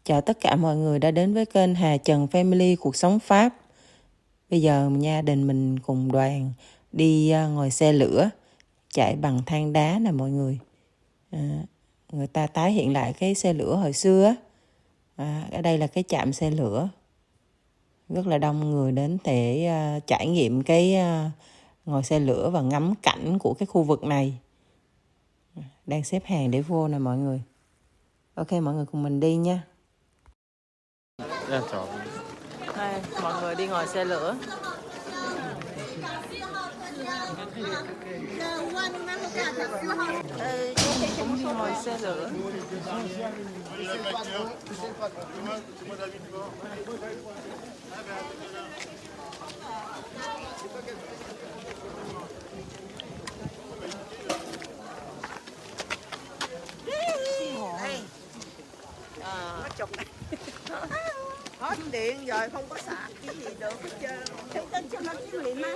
Chào tất cả mọi người đã đến với kênh Hà Trần Family Cuộc Sống Pháp. Bây giờ gia đình mình cùng đoàn đi ngồi xe lửa chạy bằng than đá nè mọi người. Người ta tái hiện lại cái xe lửa hồi xưa á. Ở đây là cái trạm xe lửa. Rất là đông người đến để trải nghiệm cái ngồi xe lửa và ngắm cảnh của cái khu vực này. Đang xếp hàng để vô nè mọi người. Ok, mọi người cùng mình đi nha. Đây, mọi người đi ngồi xe lửa. Cũng đi ngồi xe lửa. Hết điện rồi không có sạc cái gì được hết trơn. Thông tin cho nó cái điện á.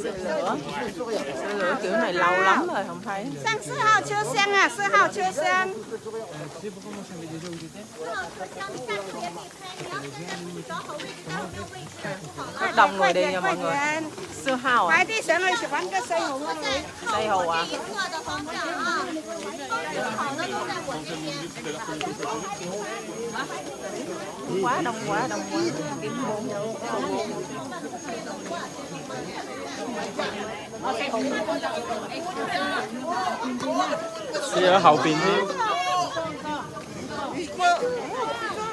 Xe lửa kiểu này lâu lắm rồi không thấy. Sang 4号车厢啊，4号车厢。Rất đông người đi nha mọi người. Sư hào à?快啲上去揾個4號啊！ 4號à? Quá đông quá. Kiếm 是喺後邊添。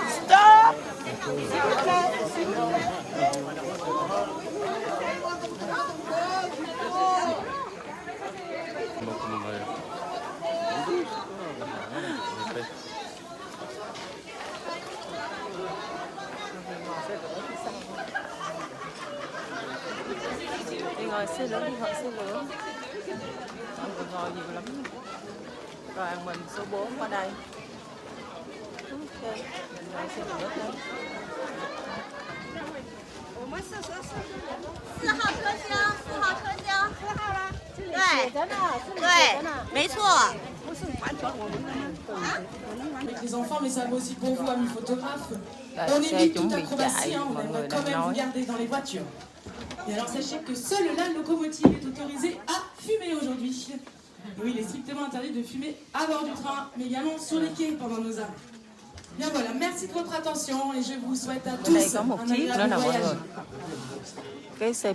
Stop！đi ngồi xe lửa. Mọi người ngồi nhiều lắm. Đoàn mình số 4 qua đây. Ok, mình ngồi xe lửa đây. 我们4号车厢，4号车厢，4号了。对，没错。不是完全我们avec les enfants, mais ça vaut aussi pour vous, amis photographes. Đây, On xe évite chuẩn toute bị acrobatie, chạy, hein, on mọi người aimerait quand đang même vous nói. garder dans les voitures. Et alors sachez que seule la locomotive est autorisée à fumer aujourd'hui. Et oui, il est strictement interdit de fumer à bord du train, mais également sur les quais pendant nos arrêts. Bien voilà, merci de votre attention et je vous souhaite à Ở đây tous có một un chiếc nữa agréable nè mọi voyage. người. Cái xe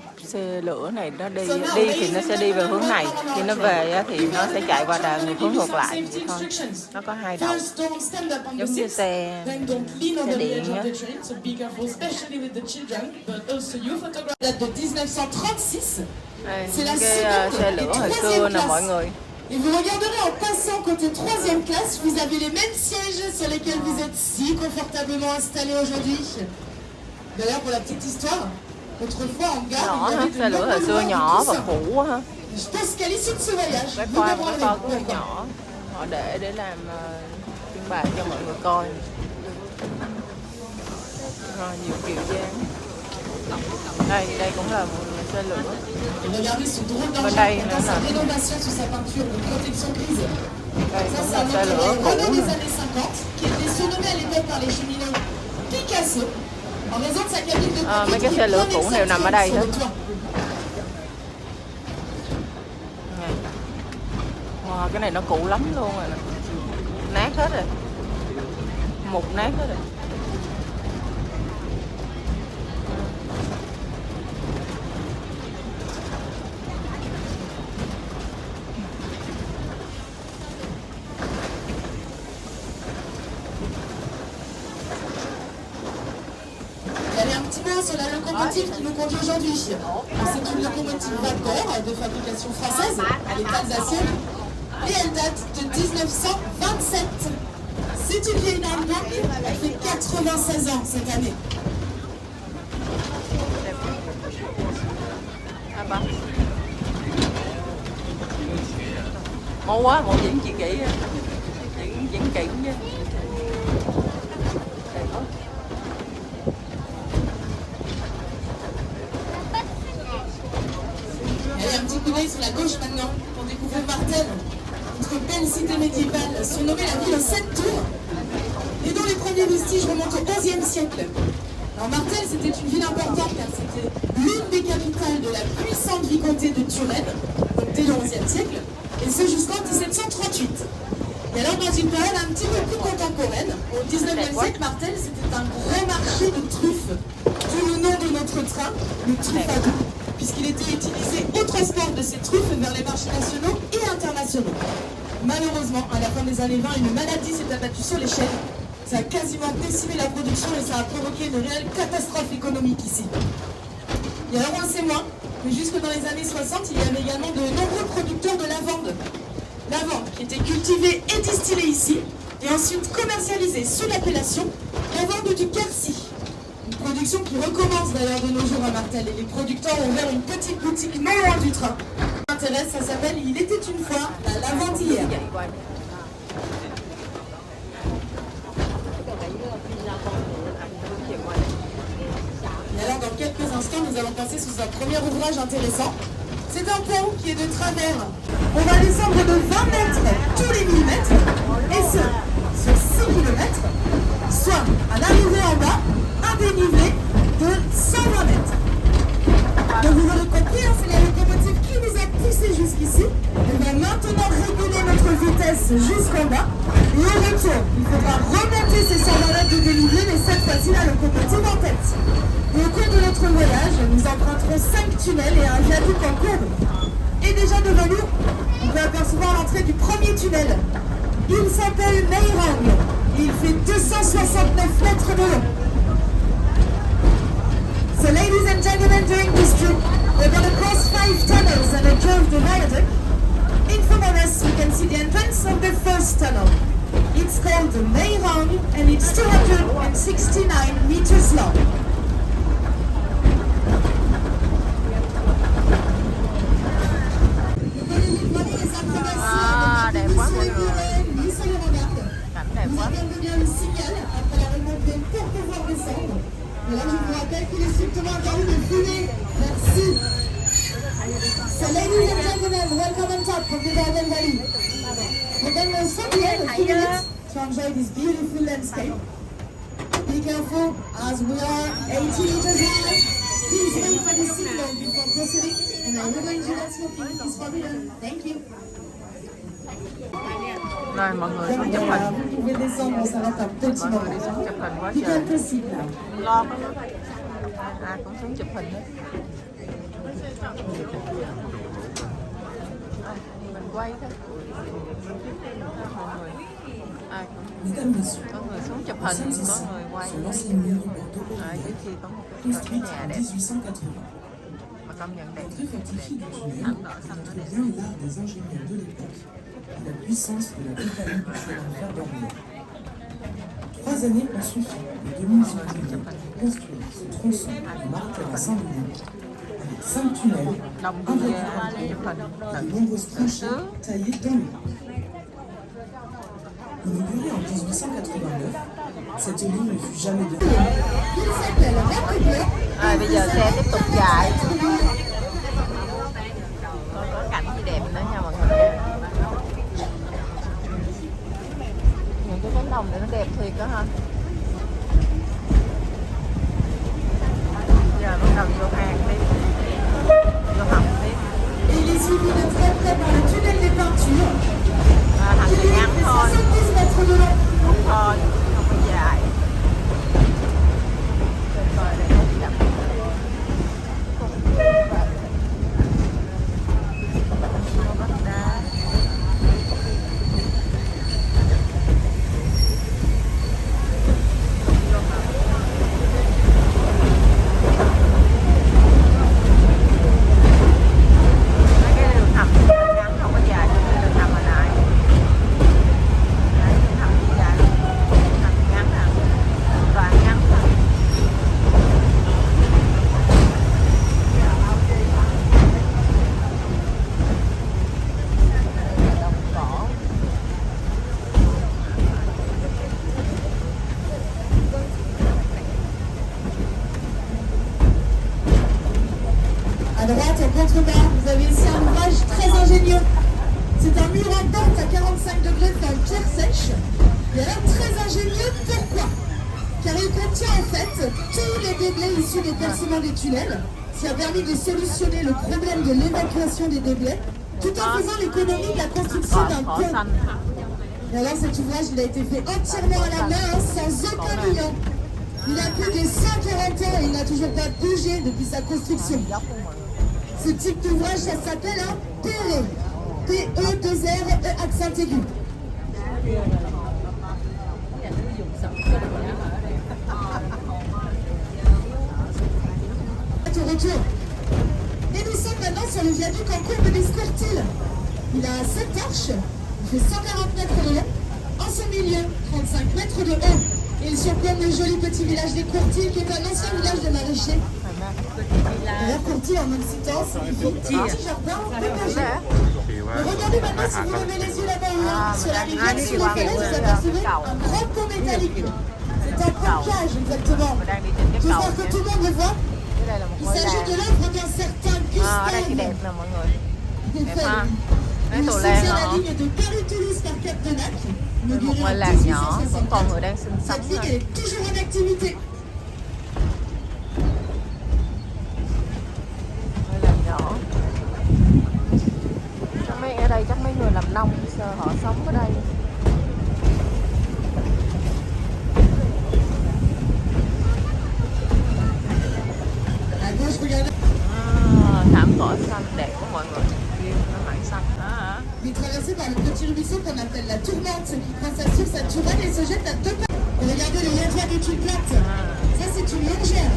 lửa này nó đi thì nó sẽ đi về hướng này, khi nó về á, thì nó sẽ chạy qua đà hướng ngược lại vậy thôi. Nó có hai đầu First, don't stand up on the giống như seats. xe Then don't lean on the điện edge of nhá. the train, so be careful, especially with the children, but also you photograph. Date de 1936. Đây, C'est la cái seconde xe et lửa hồi troisième xưa nè classe. mọi người. Et vous regarderez en passant côté 3e classe, vous avez les mêmes sièges sur lesquels vous êtes si confortablement installés aujourd'hui. D'ailleurs, pour la petite histoire, autrefois en gare, Nhỏ il y ha, avait de xe lửa hồi xưa nombreux nhỏ và coins. cũ quá ha. Je pense qu'à l'issue de ce voyage, Cái vous khoa comprendrez cũng hơi pourquoi. nhỏ. Họ để làm trưng bày cho mọi người coi. Rồi nhiều kiểu dáng. Đây cũng là một xe lửa. Et regardez ce drôle Bên d'engin đây dans nữa sa nè. rénovation sur sa peinture de protection grise. Đây Ça, cũng c'est là un xe lửa automobile Renault cũ. des années 50 qui était surnommé à l'époque par les cheminots Picasso en raison de sa cabine de Mấy cockpit cái qui xe lửa prenait cũ đều nằm ở đây sur hết. le toit. Wow, cái này nó cũ lắm luôn rồi nè. Nát hết rồi. Mục nát hết rồi. Il y avait un petit mot sur la locomotive qui nous conduit aujourd'hui. C'est une locomotive vapeur de fabrication française, elle est alsacienne et elle date de 1927. C'est une vieille dame, elle fait 96 ans cette année. ba. Ngon quá, một diễn chị kỹ á. Diễn kỹ chứ. Đẹp quá. Allez, un petit coup d'œil sur la gauche maintenant pour découvrir Martel, notre belle cité médiévale surnommée la ville de 7 tours et dont les premiers vestiges remontent au XIe siècle. Alors Martel, c'était une ville importante car c'était l'une des capitales de la puissante vicomté de Turenne, donc dès le XIe siècle, et ce jusqu'en 1738. Et alors dans une période un petit peu plus contemporaine, au XIXe siècle, Martel, c'était un gros marché de truffes, d'où le nom de notre train, le truffadou, puisqu'il était utilisé au transport de ces truffes vers les marchés nationaux et internationaux. Malheureusement, à la fin des années 20, une maladie s'est abattue sur les chaînes. Ça a quasiment décimé la production et ça a provoqué une réelle catastrophe économique ici. Et alors on le sait moins, mais jusque dans les années 60, il y avait également de nombreux producteurs de lavande. Lavande qui était cultivée et distillée ici, et ensuite commercialisée sous l'appellation lavande du Quercy. Une production qui recommence d'ailleurs de nos jours à Martel, et les producteurs ont ouvert une petite boutique non loin du train. Ça m'intéresse, ça s'appelle Il était une fois la lavandière. Et alors dans quelques instants, nous allons passer sous un premier ouvrage intéressant. C'est un pont qui est de travers. On va descendre de 20 mètres tous les 1000 mètres, et ce, sur 6 km, soit à l'arrivée en bas, un dénivelé de 120 mètres. Donc vous avez compris, hein, c'est la locomotive qui nous a poussés jusqu'ici. On va maintenant réguler notre vitesse jusqu'en bas. Et au retour, il faudra remonter ces 120 mètres de dénivelé, mais cette fois-ci la locomotive en tête. Et au cours de notre voyage, nous emprunterons 5 tunnels et un viaduc en courbe. Et déjà devant nous, on peut apercevoir l'entrée du premier tunnel. Il s'appelle Meirang. Il fait 269 mètres de long. So ladies and gentlemen, during this trip, we're going to cross 5 tunnels and observe the viaduct. In front of us, we can see the entrance of the first tunnel. It's called the Meirang and it's 269 meters long. Đẹp quá mọi người. Cảnh đẹp quá. Et là, je vous rappelle qu'il est strictement interdit de fumer. Merci. So, ladies and gentlemen, welcome on top of the Garden Valley. We're going to stop here in a few minutes to enjoy this beautiful landscape. Be careful, as we are 80 meters high. Please wait for the signal before proceeding. And I remind you that smoking is forbidden. Thank you. Rồi mọi người xuống chụp hình. Vous pouvez descendre, ça va être un petit Mọi người đi moment. xuống chụp hình quá Be trời. possible. Lo quá. À cũng xuống chụp hình hết. Mình quay thôi. Mọi người. Ai cũng có người xuống chụp hình, có người quay. À, dưới kia có một cái nhà đẹp. Mà công nhận đẹp. Thẳng đỏ xanh nó đẹp. Des ingénieurs de l'époque et la puissance de la compagnie du chemin de fer d'Orléans. 3 années ont suffi les 2000 ouvriers pour construire ce tronçon de Martel à Saint-Denis avec 5 tunnels, Đông un ghê, réservoir chụp hình. et de nombreuses tranchées taillées dans le mur. Inaugurée en 1889, cette ligne ne fut jamais de À, bây giờ xe tiếp tục chạy. Có cảnh gì đẹp nữa nha mọi người. Những cái cánh đồng này nó đẹp thiệt đó ha. Giờ bắt đầu vô hang đi. Vô hầm đi. Il est suivi de très près par le tunnel des peintures. À, thằng Qui này est ngắn thôi. 70 mètres de long. Đúng thôi, không có dài. Trên coi đây nó chậm. Có vách đá. Mấy cái đường hầm thì nó ngắn, không có dài, cho nên đường hầm hồi nãy. Đấy, đường hầm contient en fait tous les déblais issus des percements des tunnels, ce qui a permis de solutionner le problème de l'évacuation des déblais, tout en faisant l'économie de la construction d'un Cỏ pont. xanh. Et alors cet ouvrage, il a été fait entièrement à la main, hein, sans aucun bilan. Il a plus de 140 ans et il n'a toujours pas bougé depuis sa construction. Ce type d'ouvrage, ça s'appelle un PRE. P-E-2-R-E accent aigu. Au retour. Et nous sommes maintenant sur le viaduc en courbe d'Escourtil. Il a 7 arches, il fait 140 mètres de long, en son milieu 35 mètres de haut. Et il surplombe le joli petit village des Courtils, qui est un ancien village de maraîchers. D'ailleurs, Courtil en occitan signifie petit jardin potager. Mais regardez maintenant, si vous levez les yeux là-bas au loin, sur la rivière, sur la falaise, vous apercevez un grand pont métallique. C'est un pompage, exactement. J'espère que tout le monde le voit. Đây là một Il ngôi s'agit de làng. l'œuvre d'un certain Ở đây thì Gustave. đẹp nè mọi người. Đẹp ha. Mấy Il tù soutient lan la hả? ligne de Paris-Toulouse par Cap de Nac. Đây một inaugurée ngôi en làng nhỏ, vẫn còn 1864. người đang sinh sống Cette ligne thôi. est toujours en activité. Ngôi làng nhỏ. Chắc mấy ở đây chắc mấy người làm nông họ sống ở đây. À gauche, regardez. Thảm cỏ xanh đẹp của mọi người. View nó mảng xanh đó hả? Il est traversé par le petit ruisseau qu'on appelle la Tourmente, qui prend sa source à Touraine et se jette à 2 pas. Et regardez le lèvres de toute plate. Ça, c'est une longère.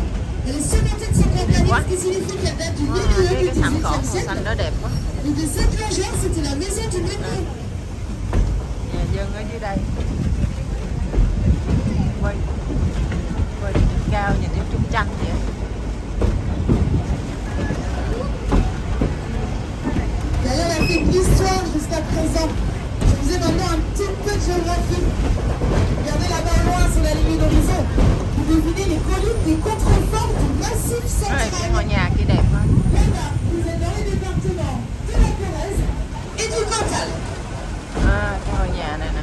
Elle est surmontée de son campagne, ce qui signifie qu'elle date du milieu du Cái thảm cỏ 18e màu siècle. xanh đó đẹp quá. Et de cette longère, c'était la maison du métro. Nhà dân ở dưới đây. Quay quay cao nhìn giống trúng tranh vậy. D'ailleurs, elle fait de l'histoire jusqu'à présent. Je vous ai maintenant un petit peu de géographie. Regardez là-bas au loin, sur la ligne d'horizon. Vous devinez les collines des contreforts du Massif Cái này cái ngôi central. nhà kia đẹp quá. Là-bas, vous êtes dans les départements de la Corrèze et du Cantal. Cái ngôi nhà này nè.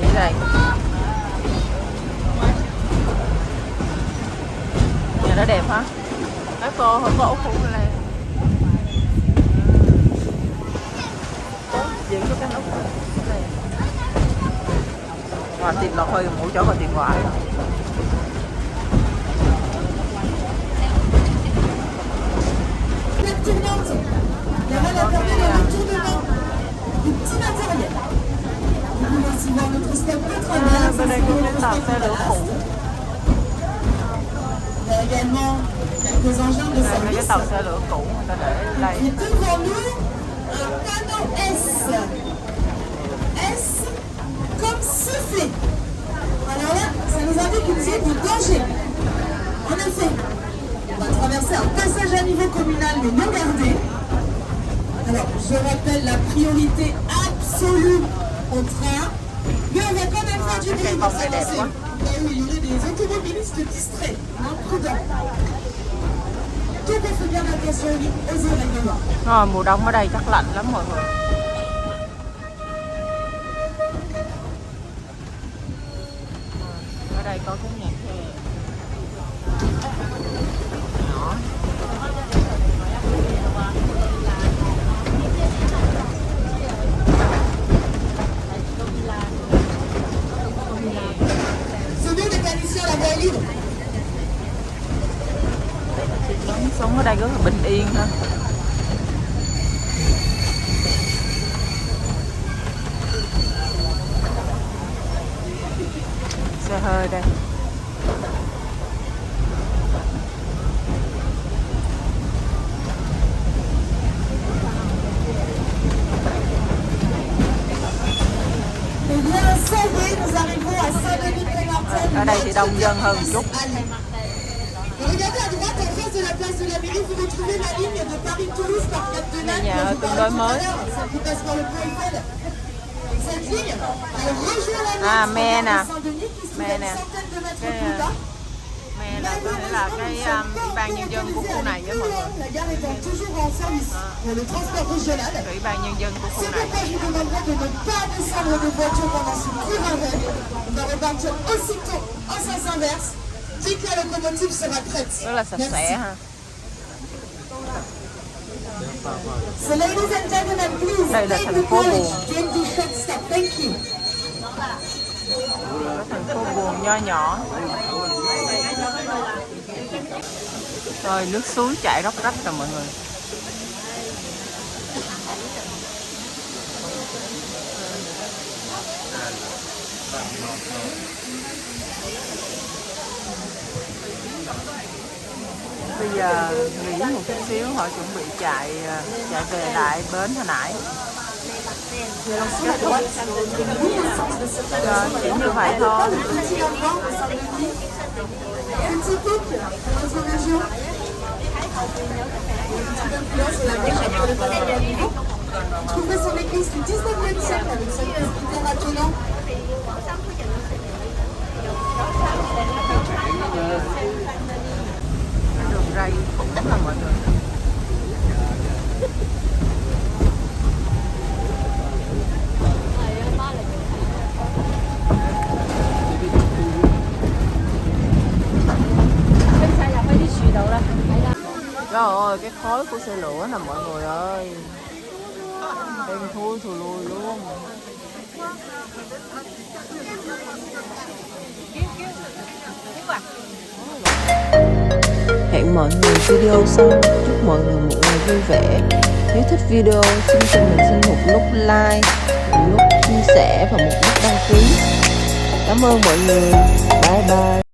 Dưới đây. Nhà đó đẹp hả? Nói cô hồi có ốc phủ này. Diễn có cái ốc phủ này. Và tiền lọt hơi mũi chỗ còn tiền ngoại. La tournante. Là-bas, elle a permis le retournement du petit matériel. Vous pouvez aussi voir notre stop pétrolière. Bên đây có cái tàu xe lửa cũ. Il y a également quelques engins de Đây mấy cái service. tàu xe lửa cũ người ta để ở đây. Et devant nous, un panneau S. S comme sifflet. Alors là, ça nous indique une zone de danger. En effet, on va traverser un passage à niveau communal mais non gardé. Alors, je rappelle la priorité absolue au train, mais on va quand même faire du bruit pour s'avancer. Là où il y aurait des automobilistes distraits, imprudents. Donc on fait bien attention aux oreilles. Mùa đông ở đây chắc lạnh lắm mọi người. Ở đây có cái nhà xe nhỏ. Ce nom n'est pas ici à la voie est libre. Sống ở đây rất là bình yên ha. Xe hơi đây. Eh bien, ça y est, nous arrivons à Saint-Denis-Pré-Martel. Ở đây thì đông dân hơn một chút. Et regardez à droite, en face de la place de la mairie, vous retrouvez la ligne de Paris-Toulouse par Cap de Nac. Nhà dont je vous tương parlais đối tout à mới. l'heure, celle qui passe par le Pont Eiffel. Cette ligne, elle rejoint la ligne À, me nè. de Saint-Denis qui se trouve Me à une nè. centaine de mètres Cái, plus bas. Me là có nghĩa là cái ủy ban nhân dân của khu này với mọi người. La gare étant toujours en service pour le transport régional. Ủy ban nhân dân của khu C'est này. pourquoi je vous demanderai de ne pas descendre de voiture pendant ce court arrêt. On va repartir aussitôt en sens inverse dès que la locomotive sera prête. Rất là sạch sẽ ha. So ladies and gentlemen, please Đây là take thành the phố courage buồn. during this short stop. Thank you. Cái thành phố buồn nho nhỏ. Rồi nước suối chảy róc rách rồi mọi người. Bây giờ nghỉ một chút xíu, họ chuẩn bị chạy về lại bến hồi nãy. Rồi, chỉ như vậy thôi. Petit enfant, petit pic, notre région. C'est la marche pour le passage à niveau. Trouver son église du 19e siècle avec son presbytère attenant. Đường ray khủng là mọi người. Trời ơi, cái khói của xe lửa nè mọi người ơi. Đen thui thùi lùi luôn. Hẹn mọi người video sau. Chúc mọi người một ngày vui vẻ. Nếu thích video, xin cho mình xin một nút like, một nút chia sẻ và một nút đăng ký. Cảm ơn mọi người. Bye bye.